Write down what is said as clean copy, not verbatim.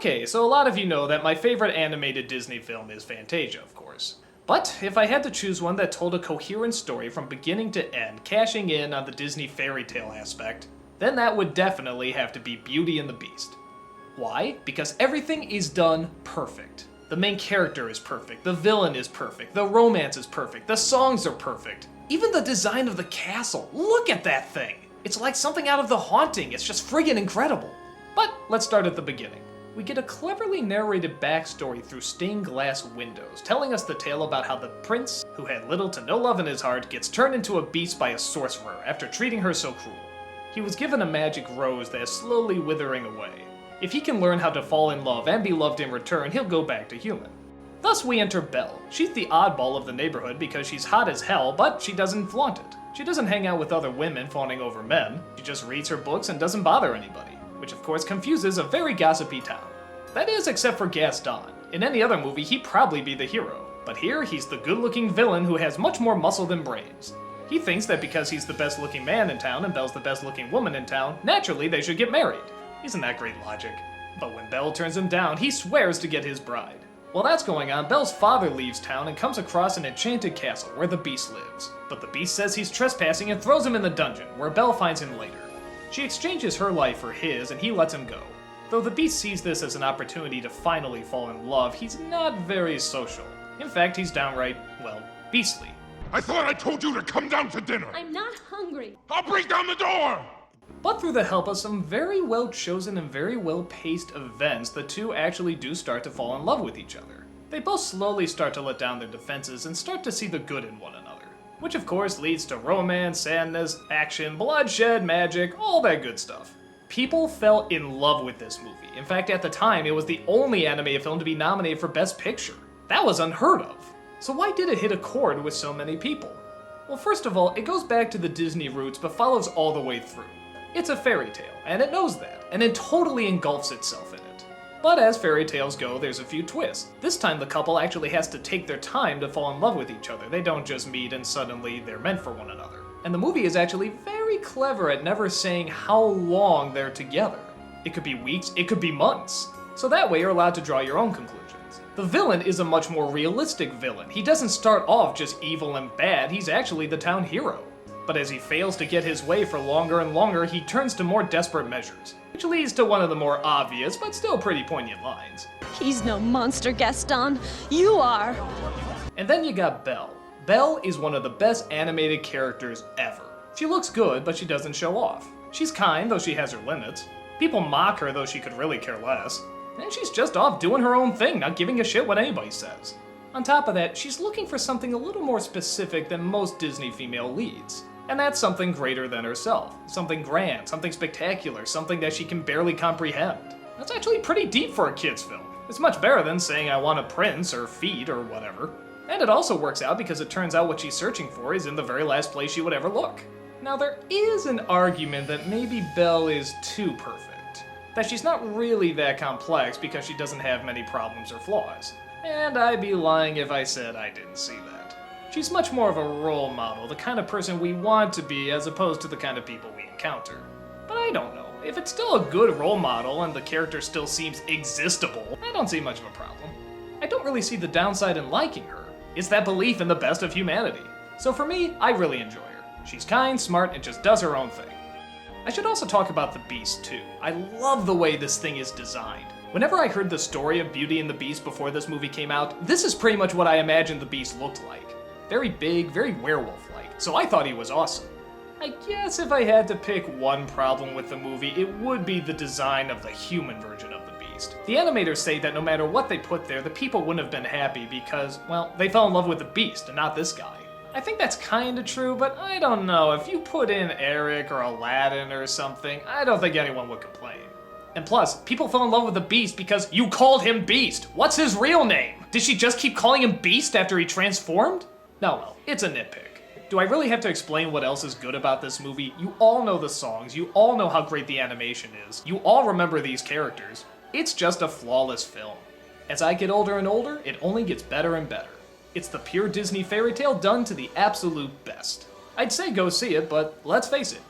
Okay, so a lot of you know that my favorite animated Disney film is Fantasia, of course. But if I had to choose one that told a coherent story from beginning to end, cashing in on the Disney fairy tale aspect, then that would definitely have to be Beauty and the Beast. Why? Because everything is done perfect. The main character is perfect, the villain is perfect, the romance is perfect, the songs are perfect. Even the design of the castle, look at that thing! It's like something out of The Haunting, it's just friggin' incredible. But let's start at the beginning. We get a cleverly narrated backstory through stained glass windows, telling us the tale about how the prince, who had little to no love in his heart, gets turned into a beast by a sorcerer after treating her so cruel. He was given a magic rose that is slowly withering away. If he can learn how to fall in love and be loved in return, he'll go back to human. Thus we enter Belle. She's the oddball of the neighborhood because she's hot as hell, but she doesn't flaunt it. She doesn't hang out with other women fawning over men, she just reads her books and doesn't bother anybody, which of course confuses a very gossipy town. That is, except for Gaston. In any other movie, he'd probably be the hero. But here, he's the good-looking villain who has much more muscle than brains. He thinks that because he's the best-looking man in town and Belle's the best-looking woman in town, naturally they should get married. Isn't that great logic? But when Belle turns him down, he swears to get his bride. While that's going on, Belle's father leaves town and comes across an enchanted castle where the Beast lives. But the Beast says he's trespassing and throws him in the dungeon, where Belle finds him later. She exchanges her life for his, and he lets him go. Though the Beast sees this as an opportunity to finally fall in love, he's not very social. In fact, he's downright, well, beastly. I thought I told you to come down to dinner! I'm not hungry. I'll break down the door! But through the help of some very well chosen and very well paced events, the two actually do start to fall in love with each other. They both slowly start to let down their defenses and start to see the good in one another. Which of course leads to romance, sadness, action, bloodshed, magic, all that good stuff. People fell in love with this movie. In fact, at the time, it was the only animated film to be nominated for Best Picture. That was unheard of. So why did it hit a chord with so many people? Well, first of all, it goes back to the Disney roots, but follows all the way through. It's a fairy tale, and it knows that, and it totally engulfs itself in it. But as fairy tales go, there's a few twists. This time the couple actually has to take their time to fall in love with each other. They don't just meet and suddenly they're meant for one another. And the movie is actually very clever at never saying how long they're together. It could be weeks, it could be months. So that way you're allowed to draw your own conclusions. The villain is a much more realistic villain. He doesn't start off just evil and bad, he's actually the town hero. But as he fails to get his way for longer and longer, he turns to more desperate measures. Which leads to one of the more obvious, but still pretty poignant lines. He's no monster, Gaston. You are. And then you got Belle. Belle is one of the best animated characters ever. She looks good, but she doesn't show off. She's kind, though she has her limits. People mock her, though she could really care less. And she's just off doing her own thing, not giving a shit what anybody says. On top of that, she's looking for something a little more specific than most Disney female leads. And that's something greater than herself. Something grand, something spectacular, something that she can barely comprehend. That's actually pretty deep for a kid's film. It's much better than saying I want a prince or feet or whatever. And it also works out because it turns out what she's searching for is in the very last place she would ever look. Now there is an argument that maybe Belle is too perfect. That she's not really that complex because she doesn't have many problems or flaws. And I'd be lying if I said I didn't see that. She's much more of a role model, the kind of person we want to be as opposed to the kind of people we encounter. But I don't know. If it's still a good role model and the character still seems existable, I don't see much of a problem. I don't really see the downside in liking her. It's that belief in the best of humanity. So for me, I really enjoy her. She's kind, smart, and just does her own thing. I should also talk about the Beast too. I love the way this thing is designed. Whenever I heard the story of Beauty and the Beast before this movie came out, this is pretty much what I imagined the Beast looked like. Very big, very werewolf-like, so I thought he was awesome. I guess if I had to pick one problem with the movie, it would be the design of the human version of the Beast. The animators say that no matter what they put there, the people wouldn't have been happy because, well, they fell in love with the Beast and not this guy. I think that's kinda true, but I don't know. If you put in Eric or Aladdin or something, I don't think anyone would complain. And plus, people fell in love with the Beast because you called him Beast. What's his real name? Did she just keep calling him Beast after he transformed? No, it's a nitpick. Do I really have to explain what else is good about this movie? You all know the songs, you all know how great the animation is, you all remember these characters. It's just a flawless film. As I get older and older, it only gets better and better. It's the pure Disney fairy tale done to the absolute best. I'd say go see it, but let's face it,